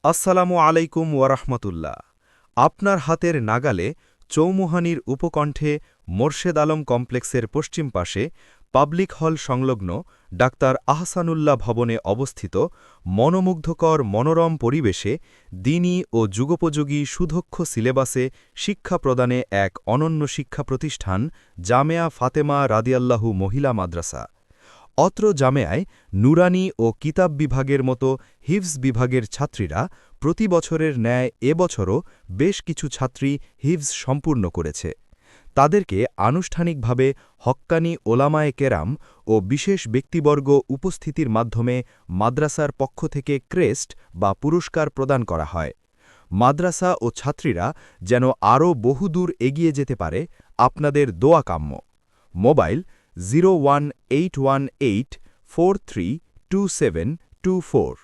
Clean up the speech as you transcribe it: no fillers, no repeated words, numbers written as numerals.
আসসালামু আলাইকুম ওয়ারাহমাতুল্লাহ। আপনার হাতের নাগালে চৌমুহানীর উপকণ্ঠে মোরশেদ আলম কমপ্লেক্সের পশ্চিম পাশে পাবলিক হল সংলগ্ন ডাক্তার আহসানুল্লাহ ভবনে অবস্থিত মনোমুগ্ধকর মনোরম পরিবেশে দ্বীনী ও যুগোপযোগী সুদক্ষ সিলেবাসে শিক্ষা প্রদানে এক অনন্য শিক্ষা প্রতিষ্ঠান জামেয়া ফাতেমা রাদিয়াল্লাহু মহিলা মাদ্রাসা। অত্র জামেয়ায় নুরানী ও কিতাব বিভাগের মতো হিফজ বিভাগের ছাত্রীরা প্রতি বছরের ন্যায় এবছরও বেশ কিছু ছাত্রী হিফজ সম্পূর্ণ করেছে। তাদেরকে আনুষ্ঠানিকভাবে হক্কানি ওলামায়ে কেরাম ও বিশেষ ব্যক্তিবর্গ উপস্থিতির মাধ্যমে মাদ্রাসার পক্ষ থেকে ক্রেস্ট বা পুরস্কার প্রদান করা হয়। মাদ্রাসা ও ছাত্রীরা যেন আরও বহুদূর এগিয়ে যেতে পারে, আপনাদের দোয়া কাম্য। মোবাইল 01818432724